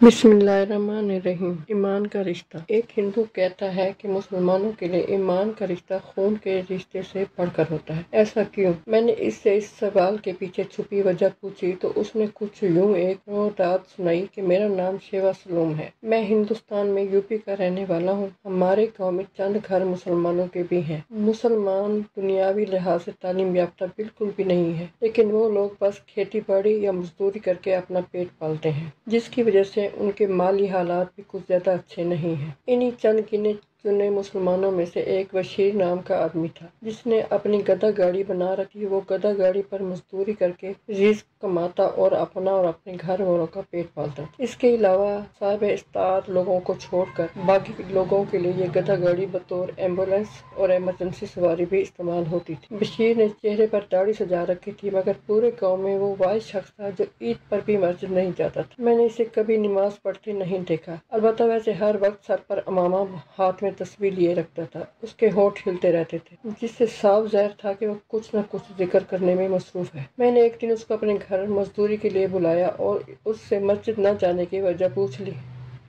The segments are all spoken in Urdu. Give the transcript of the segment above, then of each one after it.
بسم اللہ الرحمن الرحیم۔ ایمان کا رشتہ۔ ایک ہندو کہتا ہے کہ مسلمانوں کے لیے ایمان کا رشتہ خون کے رشتے سے بڑھ کر ہوتا ہے۔ ایسا کیوں؟ میں نے اس سے اس سوال کے پیچھے چھپی وجہ پوچھی تو اس نے کچھ یوں ایک روایت سنائی کہ میرا نام شیوا سلوم ہے، میں ہندوستان میں یوپی کا رہنے والا ہوں۔ ہمارے گاؤں میں چند گھر مسلمانوں کے بھی ہیں۔ مسلمان دنیاوی لحاظ سے تعلیم یافتہ بالکل بھی نہیں ہے، لیکن وہ لوگ بس کھیتی باڑی یا مزدوری کر کے اپنا پیٹ پالتے ہیں، جس کی وجہ سے ان کے مالی حالات بھی کچھ زیادہ اچھے نہیں ہیں۔ انہی چند گنے چنے مسلمانوں میں سے ایک بشیر نام کا آدمی تھا، جس نے اپنی گدھا گاڑی بنا رکھی۔ وہ گدھا گاڑی پر مزدوری کر کے رزق کماتا اور اپنا اور اپنے گھر والوں کا پیٹ پالتا تھا۔ اس کے علاوہ صاحب استطاعت لوگوں کو چھوڑ کر باقی لوگوں کے لیے یہ گدھا گاڑی بطور ایمبولینس اور ایمرجنسی سواری بھی استعمال ہوتی تھی۔ بشیر نے چہرے پر داڑھی سجا رکھی تھی، مگر پورے گاؤں میں وہ واحد شخص تھا جو عید پر بھی مسجد نہیں جاتا تھا۔ میں نے اسے کبھی نماز پڑھتے نہیں دیکھا، البتہ ویسے ہر وقت سر پر عمامہ، ہاتھ میں تسبیح لیے رکھتا تھا۔ اس کے ہونٹ ہلتے رہتے تھے، جس سے صاف ظاہر تھا کہ وہ کچھ نہ کچھ ذکر کرنے میں مصروف ہے۔ میں نے ایک دن اس کو اپنے گھر مزدوری کے لیے بلایا اور اس سے مسجد نہ جانے کی وجہ پوچھ لی۔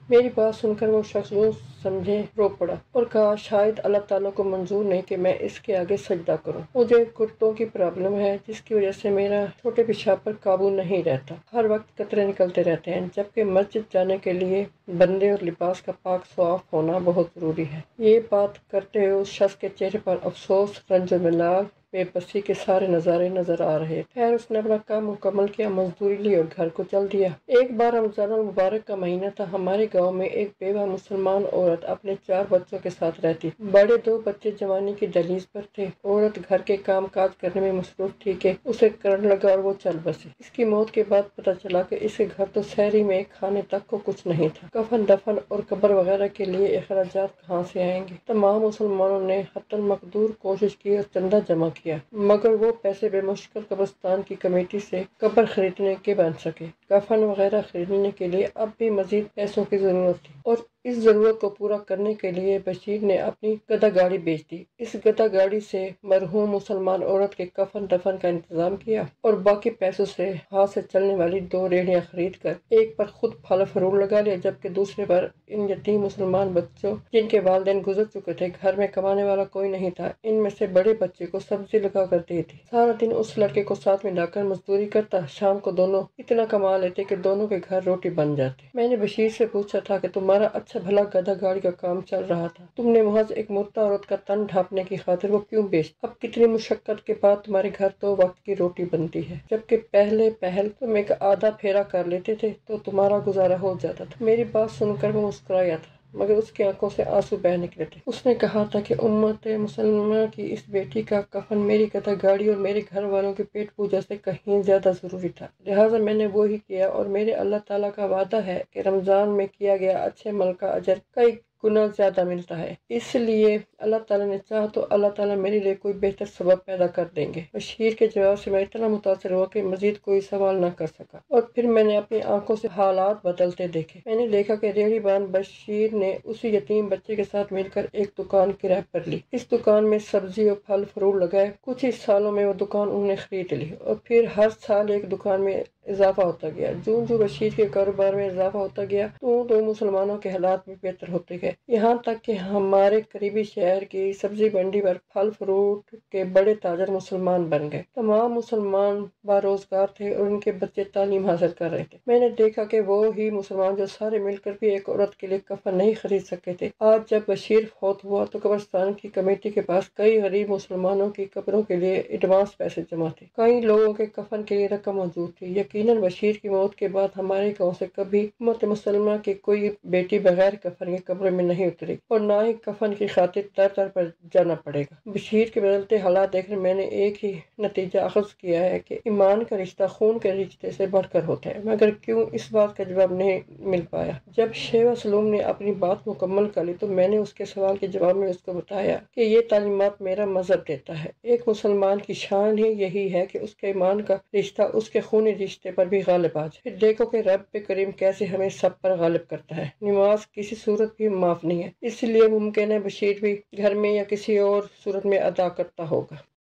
میری بات سن کر وہ شخص یوں سمجھے رو پڑا اور کہا، شاید اللہ تعالیٰ کو منظور نہیں کہ میں اس کے آگے سجدہ کروں۔ مجھے گھٹنوں کی پرابلم ہے، جس کی وجہ سے میرا چھوٹے پیشاب پر قابو نہیں رہتا، ہر وقت قطرے نکلتے رہتے ہیں، جبکہ مسجد جانے کے لیے بندے اور لباس کا پاک صاف ہونا بہت ضروری ہے۔ یہ بات کرتے ہوئے اس شخص کے چہرے پر افسوس، رنج و ملال، بے بسی کے سارے نظارے نظر آ رہے تھے۔ خیر، اس نے اپنا کام مکمل کیا، مزدوری لی اور گھر کو چل دیا۔ ایک بار رمضان المبارک کا مہینہ تھا۔ ہمارے گاؤں میں ایک بیوہ مسلمان عورت اپنے 4 بچوں کے ساتھ رہتی تھی۔ بڑے 2 بچے جوانی کی دہلیز پر تھے۔ عورت گھر کے کام کاج کرنے میں مصروف تھی کہ اسے کرنٹ لگا اور وہ چل بسی۔ اس کی موت کے بعد پتہ چلا کہ اس کے گھر تو سحری میں کھانے تک کو کچھ نہیں تھا۔ کفن دفن اور قبر وغیرہ کے لیے اخراجات کہاں سے آئیں گے؟ تمام مسلمانوں نے حتی المقدور کوشش کی اور چندہ جمع کیا، مگر وہ پیسے بے مشکل قبرستان کی کمیٹی سے قبر خریدنے کے بن سکے۔ کفن وغیرہ خریدنے کے لیے اب بھی مزید پیسوں کی ضرورت تھی، اور اس ضرورت کو پورا کرنے کے لیے بشیر نے اپنی گدھا گاڑی بیچ دی۔ اس گدھا گاڑی سے مرحوم مسلمان عورت کے کفن دفن کا انتظام کیا اور باقی پیسوں سے ہاتھ سے چلنے والی 2 ریڑھیاں خرید کر ایک پر خود پھل فروٹ لگا لیا، جبکہ دوسرے پر ان یتیم مسلمان بچوں جن کے والدین گزر چکے تھے، گھر میں کمانے والا کوئی نہیں تھا، ان میں سے بڑے بچے کو سبزی لگا کر دی تھی۔ سارا دن اس لڑکے کو ساتھ میں لا کر مزدوری کرتا، شام کو دونوں اتنا کما لیتے کہ دونوں کے گھر روٹی بن جاتی۔ میں نے بشیر سے پوچھا تھا کہ تمہارا اچھا بھلا گدھا گاڑی کا کام چل رہا تھا، تم نے محض ایک مردہ عورت کا تن ڈھانپنے کی خاطر وہ کیوں بیچ؟ اب کتنی مشقت کے بعد تمہارے گھر 2 وقت کی روٹی بنتی ہے، جبکہ پہل تم ایک آدھا پھیرا کر لیتے تھے تو تمہارا گزارا ہو جاتا تھا۔ میری بات سن کر وہ مسکرایا تھا، مگر اس کی آنکھوں سے آنسو بہہ نکلے تھے۔ اس نے کہا تھا کہ امت مسلمہ کی اس بیٹی کا کفن میری گدھا گاڑی اور میرے گھر والوں کے پیٹ پوجا سے کہیں زیادہ ضروری تھا، لہٰذا میں نے وہی کیا، اور میرے اللہ تعالیٰ کا وعدہ ہے کہ رمضان میں کیا گیا اچھے عمل کا اجر کئی گنا زیادہ ملتا ہے، اس لیے اللہ تعالیٰ نے چاہا تو اللہ تعالیٰ میرے لیے کوئی بہتر سبب پیدا کر دیں گے۔ بشیر کے جواب سے میں اتنا متاثر ہوا کہ مزید کوئی سوال نہ کر سکا، اور پھر میں نے اپنی آنکھوں سے حالات بدلتے دیکھے۔ میں نے دیکھا کہ ریہڑی بان بشیر نے اسی یتیم بچے کے ساتھ مل کر ایک دکان کرائے پر لی۔ اس دکان میں سبزی اور پھل فروٹ لگائے۔ کچھ ہی سالوں میں وہ دکان انہوں نے خرید لی، اور پھر ہر سال ایک دکان میں اضافہ ہوتا گیا۔ جوں جوں بشیر کے کاروبار میں اضافہ ہوتا گیا تو مسلمانوں کے حالات بھی بہتر ہوتے گئے، یہاں تک کہ ہمارے قریبی شہر کی سبزی منڈی پر پھل فروٹ کے بڑے تاجر مسلمان بن گئے۔ تمام مسلمان باروزگار تھے اور ان کے بچے تعلیم حاصل کر رہے تھے۔ میں نے دیکھا کہ وہ ہی مسلمان جو سارے مل کر بھی ایک عورت کے لیے کفن نہیں خرید سکے تھے، آج جب بشیر فوت ہوا تو قبرستان کی کمیٹی کے پاس کئی غریب مسلمانوں کی قبروں کے لیے ایڈوانس پیسے جمع تھے۔ کئی لوگوں کے کفن کے لیے رقم موجود تھی۔ یقیناً بشیر کی موت کے بعد ہمارے گاؤں سے کبھی امت مسلمہ کی کوئی بیٹی بغیر کفن کے قبر میں نہیں اترے گی، اور نہ ہی کفن کی خاطر در در پر جانا پڑے گا۔ بشیر کے بدلتے حالات دیکھ کر میں نے ایک ہی نتیجہ اخذ کیا ہے کہ ایمان کا رشتہ خون کے رشتے سے بڑھ کر ہوتا ہے، مگر کیوں، اس بات کا جواب نہیں مل پایا۔ جب شیوا سلوم نے اپنی بات مکمل کر لی تو میں نے اس کے سوال کے جواب میں اس کو بتایا کہ یہ تعلیمات میرا مذہب دیتا ہے۔ ایک مسلمان کی شان ہی یہی ہے کہ اس کے ایمان کا رشتہ اس کے خونی رشتے پر بھی غالب آ جائے۔ پھر دیکھو کہ رب کریم کیسے ہمیں سب پر غالب کرتا ہے۔ نماز کسی صورت بھی معاف نہیں ہے، اس لیے ممکن ہے بشیر بھی گھر میں یا کسی اور صورت میں ادا کرتا ہوگا۔